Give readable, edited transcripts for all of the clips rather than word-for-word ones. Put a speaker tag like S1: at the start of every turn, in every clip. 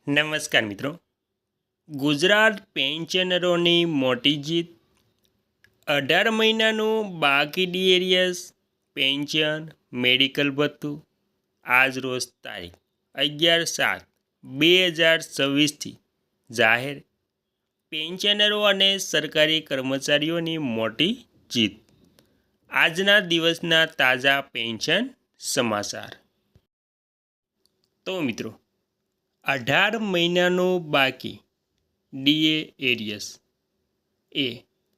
S1: નમસ્કાર મિત્રો. ગુજરાત પેન્શનરોની મોટી જીત. 18 મહિનાનું બાકી ડીએરિયસ પેન્શન મેડિકલ ભથ્થું આજ રોજ તારીખ 11/7/2026થી જાહેર. પેન્શનરો અને સરકારી કર્મચારીઓની મોટી જીત. આજના દિવસના તાજા પેન્શન સમાચાર. તો મિત્રો, 18 મહિનાનું બાકી ડીએ એરિયસ એ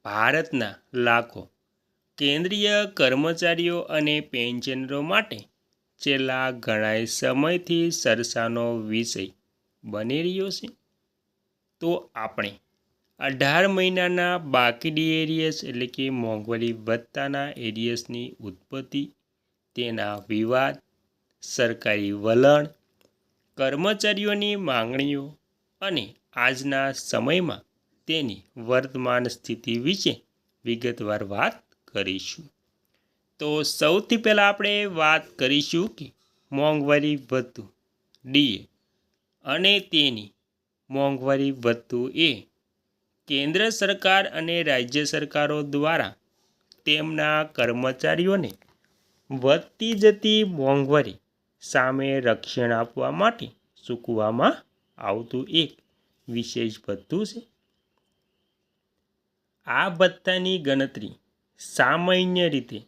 S1: ભારતના લાખો કેન્દ્રીય કર્મચારીઓ અને પેન્શનરો માટે છેલ્લા ઘણા સમયથી ચર્ચાનો વિષય બની રહ્યો છે. તો આપણે 18 મહિનાના બાકી ડી એરિયસ એટલે કે મોંઘવારી ભથ્થાના એરિયસની ઉત્પત્તિ, તેના વિવાદ, સરકારી વલણ, કર્મચારીઓની માંગણીઓ અને આજના સમયમાં તેની વર્તમાન સ્થિતિ વિશે વિગતવાર વાત કરીશું. તો સૌથી પહેલાં આપણે વાત કરીશું કે મોંઘવારી ભથ્થું ડીએ અને તેની મોંઘવારી ભથ્થું એ કેન્દ્ર સરકાર અને રાજ્ય સરકારો દ્વારા તેમના કર્મચારીઓને વધતી જતી મોંઘવારી સામે રક્ષણ આપવા માટે ચૂકવવામાં આવતું એક વિશેષ ભથ્થું છે. આ ભથ્થાની ગણતરી સામાન્ય રીતે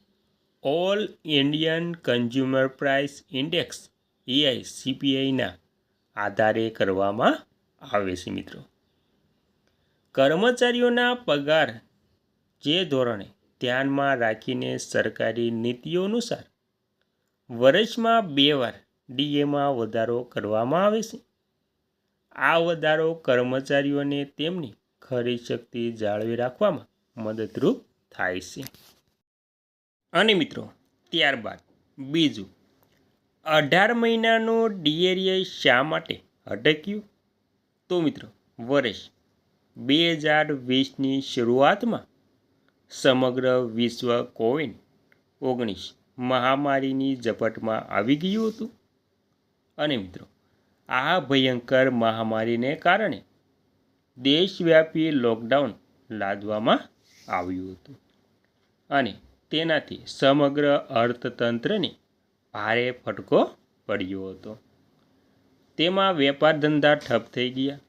S1: all Indian consumer price index EICPIના આધારે કરવામાં આવે છે. મિત્રો, કર્મચારીઓના પગાર જે ધોરણે ધ્યાનમાં રાખીને સરકારી નીતિઓ અનુસાર વર્ષમાં 2 વાર ડીએમાં વધારો કરવામાં આવે છે. આ વધારો કર્મચારીઓને તેમની ખરીદ શક્તિ જાળવી રાખવામાં મદદરૂપ થાય છે. અને મિત્રો, ત્યારબાદ બીજું, 18 મહિનાનું ડીએરિયસ શા માટે અટક્યું? તો મિત્રો, વર્ષ 2020ની શરૂઆતમાં સમગ્ર વિશ્વ કોવિડ-19 મહામારીની ઝપટમાં આવી ગયું હતું. અને મિત્રો, આ ભયંકર મહામારીને કારણે દેશવ્યાપી લોકડાઉન લાદવામાં આવ્યું હતું અને તેનાથી સમગ્ર અર્થતંત્રને ભારે ફટકો પડ્યો હતો. તેમાં વેપાર ધંધા ઠપ થઈ ગયા,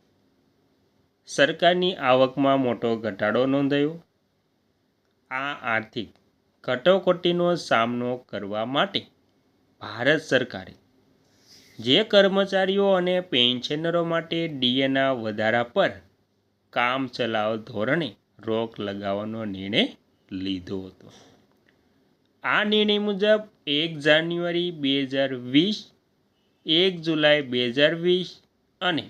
S1: સરકારની આવકમાં મોટો ઘટાડો નોંધાયો. આ આર્થિક કટોકટીનો સામનો કરવા માટે ભારત સરકારે જે કર્મચારીઓ અને પેન્શનરો માટે ડીએના વધારા પર કામચલાઉ ધોરણે રોક લગાવવાનો નિર્ણય લીધો હતો. આ નિર્ણય મુજબ 1 જાન્યુઆરી 2020, 1 જુલાઈ 2020 અને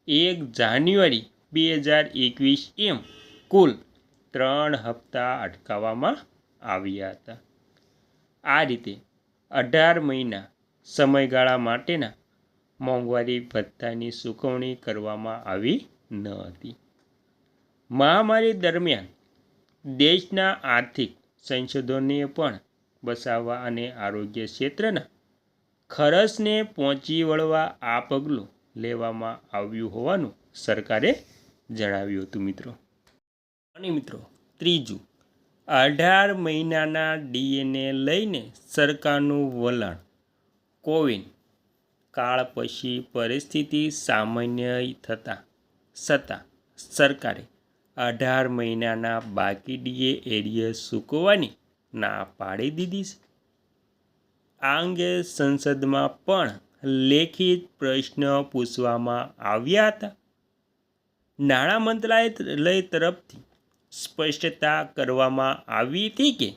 S1: 1 જાન્યુઆરી 2021 એમ કુલ 3 હપ્તા અટકાવવામાં આવ્યા હતા. આ રીતે 18 મહિના સમયગાળા માટેના મોંઘવારી ભથ્થાની ચૂકવણી કરવામાં આવી ન હતી. મહામારી દરમિયાન દેશના આર્થિક સંસાધનોને પણ બચાવવા અને આરોગ્ય ક્ષેત્રના ખર્ચને પહોંચી વળવા આ પગલું લેવામાં આવ્યું હોવાનું સરકારે જણાવ્યું હતું. મિત્રો, અને મિત્રો, ત્રીજું, 18 મહિનાના ડીએને લઈને સરકારનું વલણ. કોવિડ કાળ પછી પરિસ્થિતિ સામાન્ય થતાં છતાં સરકારે 18 મહિનાના બાકી ડીએ એરિયસ ચૂકવવાની ના પાડી દીધી છે. આ અંગે સંસદમાં પણ લેખિત પ્રશ્ન પૂછવામાં આવ્યા હતા. નાણાં મંત્રાલય તરફથી સ્પષ્ટતા કરવામાં આવી હતી કે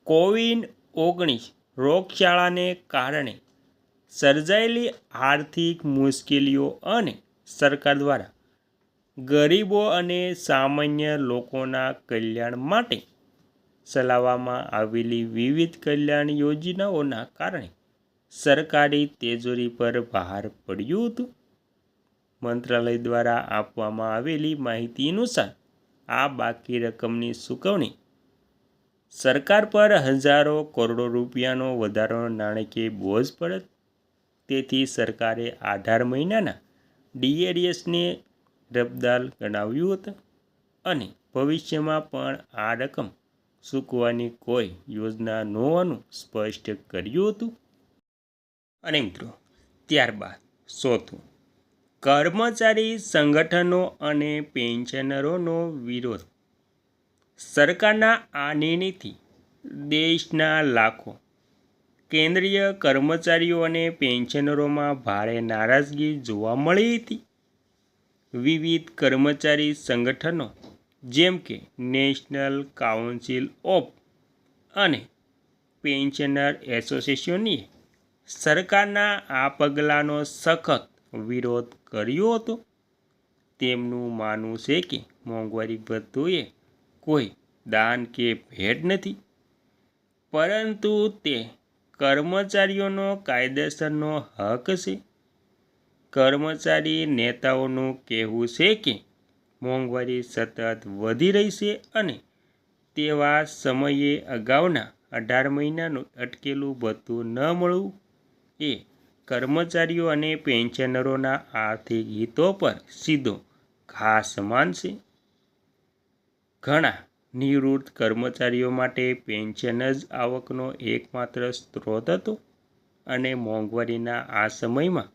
S1: COVID-19 રોગચાળાને કારણે સર્જાયેલી આર્થિક મુશ્કેલીઓ અને સરકાર દ્વારા ગરીબો અને સામાન્ય લોકોના કલ્યાણ માટે ચલાવવામાં આવેલી વિવિધ કલ્યાણ યોજનાઓના કારણે સરકારી તિજોરી પર ભાર પડ્યું હતું. મંત્રાલય દ્વારા આપવામાં આવેલી માહિતી અનુસાર આ બાકી રકમની ચૂકવણી સરકાર પર હજારો કરોડો રૂપિયાનો વધારાનો નાણાકીય બોજ પડત. તેથી સરકારે 18 મહિનાના ડીએડીએસને રફદાર ગણાવ્યું હતું અને ભવિષ્યમાં પણ આ રકમ ચૂકવવાની કોઈ યોજના ન હોવાનું સ્પષ્ટ કર્યું હતું. અને મિત્રો ત્યારબાદ ચોથું, કર્મચારી સંગઠનો અને પેન્શનરોનો વિરોધ. સરકારના આ નિર્ણયથી દેશના લાખો કેન્દ્રીય કર્મચારીઓ અને પેન્શનરોમાં ભારે નારાજગી જોવા મળી હતી. વિવિધ કર્મચારી સંગઠનો જેમ કે નેશનલ કાઉન્સિલ ઓફ અને પેન્શનર એસોસિએશનએ સરકારના આ પગલાંનો સખત વિરોધ કર્યો હતો. તેમનું માનવું છે કે મોંઘવારી ભથ્થું એ કોઈ દાન કે ભેટ નથી, પરંતુ તે કર્મચારીઓનો કાયદેસરનો હક છે. કર્મચારી નેતાઓનું કહેવું છે કે મોંઘવારી સતત વધી રહી છે અને તેવા સમયે અગાઉના 18 મહિનાનું અટકેલું ભથ્થું ન મળવું એ કર્મચારીઓ અને પેન્શનરોના આર્થિક હિતો પર સીધો ઘા સમાન છે. ઘણા નિવૃત્ત કર્મચારીઓ માટે પેન્શન જ આવકનો એકમાત્ર સ્ત્રોત હતો અને મોંઘવારીના આ સમયમાં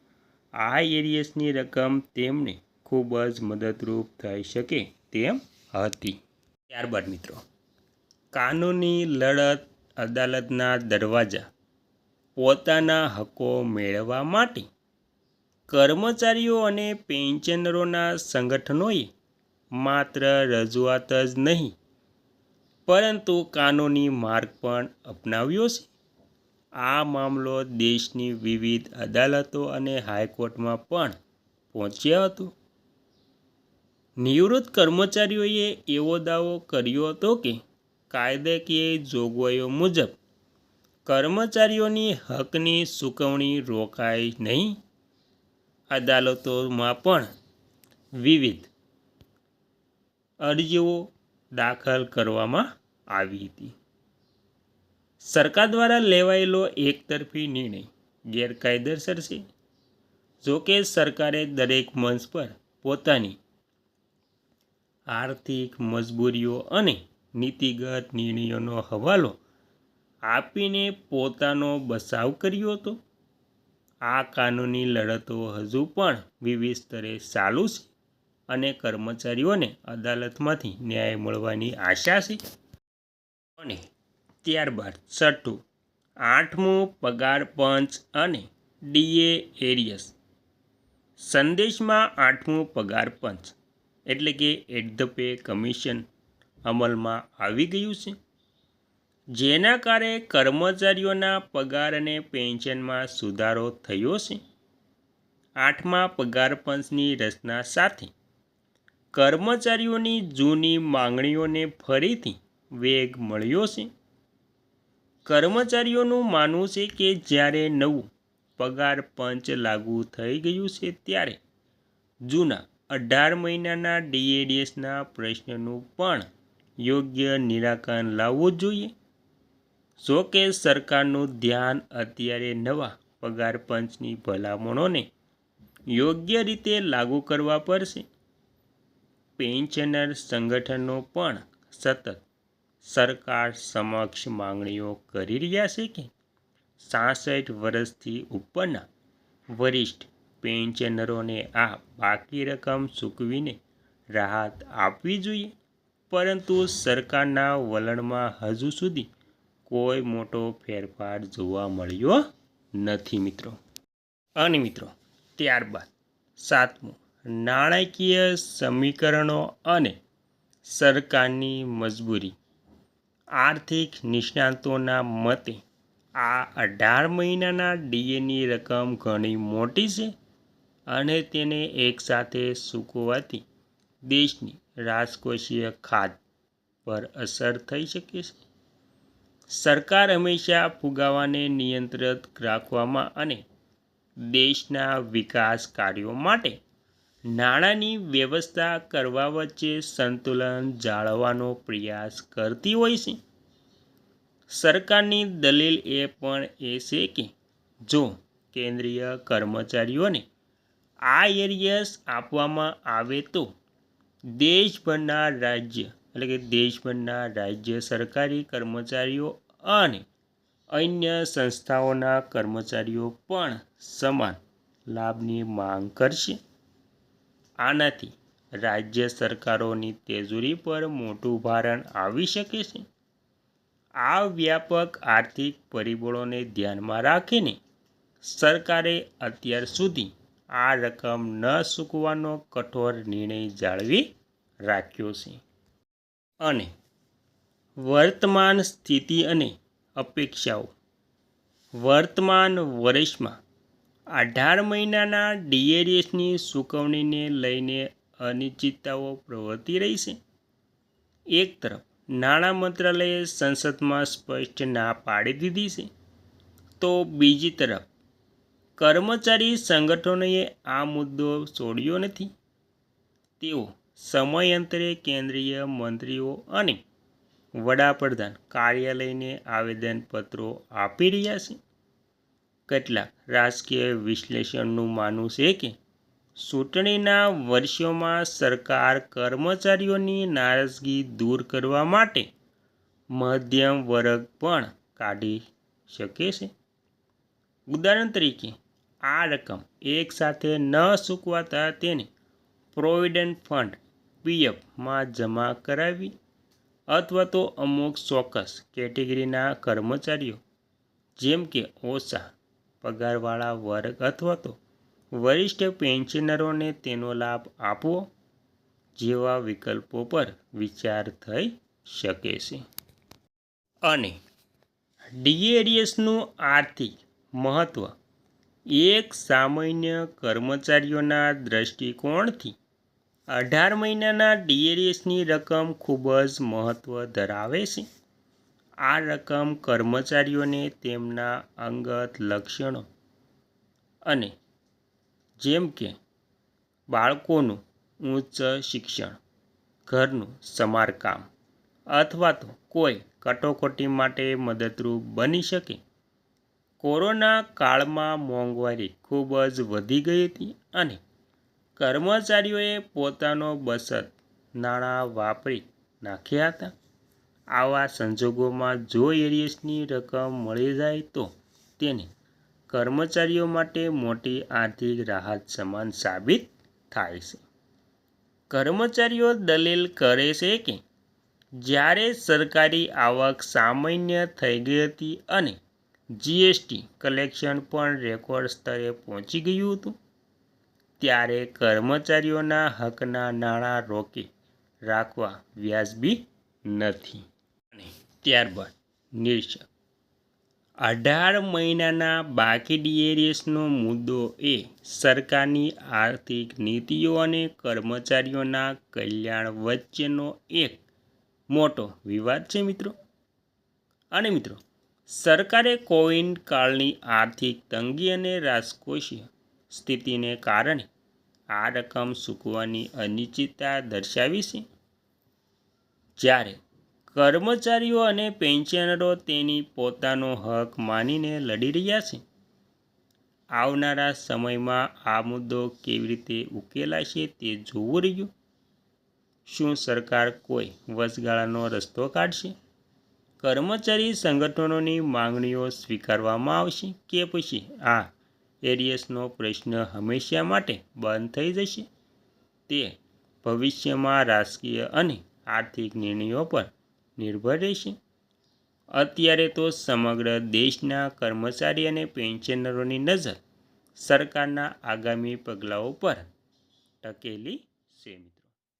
S1: આ એરિયસની રકમ તેમને ખૂબ જ મદદરૂપ થઈ શકે તેમ હતી. ત્યારબાદ મિત્રો કાનૂની લડત. અદાલતના દરવાજા. પોતાના હકો મેળવવા માટે કર્મચારીઓ અને પેન્શનરોના સંગઠનોએ માત્ર રજૂઆત જ નહીં પરંતુ કાનૂની માર્ગ પણ અપનાવ્યો છે. આ મામલો દેશની વિવિધ અદાલતો અને હાઈકોર્ટમાં પણ પહોંચ્યો હતો. નિવૃત્ત કર્મચારીઓએ એવો દાવો કર્યો હતો કે કાયદાકીય જોગવાઈઓ મુજબ કર્મચારીઓની હકની ચૂકવણી રોકાય નહીં. અદાલતોમાં પણ વિવિધ અરજીઓ દાખલ કરવામાં આવી હતી. સરકાર દ્વારા લેવાયેલો એકતરફી નિર્ણય ગેરકાયદેસર છે. જોકે સરકારે દરેક મંચ પર પોતાની આર્થિક મજબૂરીઓ અને નીતિગત નિર્ણયોનો હવાલો આપીને પોતાનો બચાવ કર્યો હતો. આ કાનૂની લડતો હજુ પણ વિવિધ સ્તરે ચાલુ છે અને કર્મચારીઓને અદાલતમાંથી ન્યાય મળવાની આશા છે. અને ત્યારબાદ છઠ્ઠું, 8મું પગાર પંચ અને ડીએ એરિયસ. સંદેશમાં 8મું પગાર પંચ એટલે કે એટ ધ પે કમિશન અમલમાં આવી ગયું છે, જેના કારણે કર્મચારીઓના પગાર અને પેન્શનમાં સુધારો થયો છે. 8મા પગાર પંચની રચના સાથે કર્મચારીઓની જૂની માંગણીઓને ફરીથી વેગ મળ્યો છે. કર્મચારીઓનું માનવું છે કે જ્યારે નવું પગાર પંચ લાગુ થઈ ગયું છે ત્યારે જૂના 18 મહિનાના ડીએડીએસના પ્રશ્નનું પણ યોગ્ય નિરાકરણ લાવવું જોઈએ. જો કે સરકારનું ધ્યાન અત્યારે નવા પગાર પંચની ભલામણોને યોગ્ય રીતે લાગુ કરવા પર છે. પેન્શનર સંગઠનો પણ સતત સરકાર સમક્ષ માંગણીઓ કરી રહ્યા છે કે 66 વર્ષથી ઉપરના વરિષ્ઠ પેન્શનરોને આ બાકી રકમ ચૂકવીને રાહત આપવી જોઈએ, પરંતુ સરકારના વલણમાં હજુ સુધી કોઈ મોટો ફેરફાર જોવા મળ્યો નથી મિત્રો. અને મિત્રો ત્યારબાદ 7મું, નાણાકીય સમીકરણો અને સરકારની મજબૂરી. આર્થિક નિષ્ણાતોના મતે આ 18 મહિનાના ડીએની રકમ ઘણી મોટી છે અને તેને એકસાથે ચૂકવવાથી દેશની રાજકોષીય ખાત પર અસર થઈ શકે છે. સરકાર હંમેશા ફુગાવાને નિયંત્રિત રાખવામાં અને દેશના વિકાસ કાર્યો માટે નાણાંની વ્યવસ્થા કરવા વચ્ચે સંતુલન જાળવવાનો પ્રયાસ કરતી હોય છે. સરકારની દલીલ એ પણ છે કે જો કેન્દ્રીય કર્મચારીઓને આ એરિયસ આપવામાં આવે તો દેશભરના રાજ્ય એટલે કે દેશભરના રાજ્ય સરકારી કર્મચારીઓ અને અન્ય સંસ્થાઓના કર્મચારીઓ પણ સમાન લાભની માંગ કરશે. આનાથી રાજ્ય સરકારોની તિજોરી પર મોટું ભારણ આવી શકે છે. આ વ્યાપક આર્થિક પરિબળોને ધ્યાનમાં રાખીને સરકારે અત્યાર સુધી આ રકમ ન ચૂકવવાનો કઠોર નિર્ણય જાળવી રાખ્યો છે. અને વર્તમાન સ્થિતિ અને અપેક્ષાઓ. વર્તમાન વર્ષમાં 18 મહિનાના ડીએડીએસની ચૂકવણીને લઈને અનિશ્ચિતતાઓ પ્રવર્તી રહી છે. એક તરફ નાણાં મંત્રાલયે સંસદમાં સ્પષ્ટ ના પાડી દીધી છે, તો બીજી તરફ કર્મચારી સંગઠનોએ આ મુદ્દો છોડ્યો નથી. તેઓ સમયાંતરે કેન્દ્રીય મંત્રીઓ અને વડાપ્રધાન કાર્યાલયને આવેદનપત્રો આપી રહ્યા છે. કેટલાક રાજકીય વિશ્લેષણનું માનવું છે કે ચૂંટણીના વર્ષોમાં સરકાર કર્મચારીઓની નારાજગી દૂર કરવા માટે મધ્યમ વર્ગ પણ કાઢી શકે છે. ઉદાહરણ તરીકે, આ રકમ એકસાથે ન ચૂકવાતા તેને પ્રોવિડન્ટ ફંડ પીએફમાં જમા કરાવવી અથવા તો અમુક ચોક્કસ કેટેગરીના કર્મચારીઓ જેમ કે ઓછા પગારવાળા વર્ગ અથવા તો વરિષ્ઠ પેન્શનરોને તેનો લાભ આપવો જેવા વિકલ્પો પર વિચાર થઈ શકે છે. અને ડીએડીએસનું આર્થિક મહત્ત્વ. એક સામાન્ય કર્મચારીઓના દૃષ્ટિકોણથી 18 મહિનાના ડીએડીએસની રકમ ખૂબ જ મહત્ત્વ ધરાવે છે. આ રકમ કર્મચારીઓને તેમના અંગત લક્ષણો અને જેમ કે બાળકોનું ઉચ્ચ શિક્ષણ, ઘરનું સમારકામ અથવા તો કોઈ કટોકટી માટે મદદરૂપ બની શકે. કોરોના કાળમાં મોંઘવારી ખૂબ જ વધી ગઈ હતી અને કર્મચારીઓએ પોતાનો બચત નાણાં વાપરી નાખ્યા હતા. આવા સંજોગોમાં જો એરિયસની રકમ મળી જાય તો તેને કર્મચારીઓ માટે મોટી આર્થિક રાહત સમાન સાબિત થાય છે. કર્મચારીઓ દલીલ કરે છે કે જ્યારે સરકારી આવક સામાન્ય થઈ ગઈ હતી અને જીએસટી કલેક્શન પણ રેકોર્ડ સ્તરે પહોંચી ગયું હતું, ત્યારે કર્મચારીઓના હકના નાણાં રોકી રાખવા વ્યાજબી નથી. અને ત્યારબાદ નિર્ણય. 18 મહિનાના બાકી ડીએડીએસનો મુદ્દો એ સરકારની આર્થિક નીતિઓ અને કર્મચારીઓના કલ્યાણ વચ્ચેનો એક મોટો વિવાદ છે મિત્રો. અને મિત્રો, સરકારે કોવિડ કાળની આર્થિક તંગી અને રાજકોષીય સ્થિતિને કારણે આ રકમ ચૂકવવાની અનિશ્ચિતતા દર્શાવી છે. જ્યારે કર્મચારીઓ અને પેન્શનરો તેની પોતાનો હક માનીને લડી રહ્યા છે. આવનારા સમયમાં આ મુદ્દો કેવી રીતે ઉકેલાશે તે જોવું રહ્યું. શું સરકાર કોઈ વચગાળાનો રસ્તો કાઢશે? કર્મચારી સંગઠનોની માંગણીઓ સ્વીકારવામાં આવશે કે પછી આ એરિયસનો પ્રશ્ન હંમેશા માટે બંધ થઈ જશે? તે ભવિષ્યમાં રાજકીય અને આર્થિક નિર્ણયો પર નિર્ભર રહેશે. અત્યારે તો સમગ્ર દેશના કર્મચારી અને પેન્શનરોની નજર સરકારના આગામી પગલાઓ પર ટકેલી છે.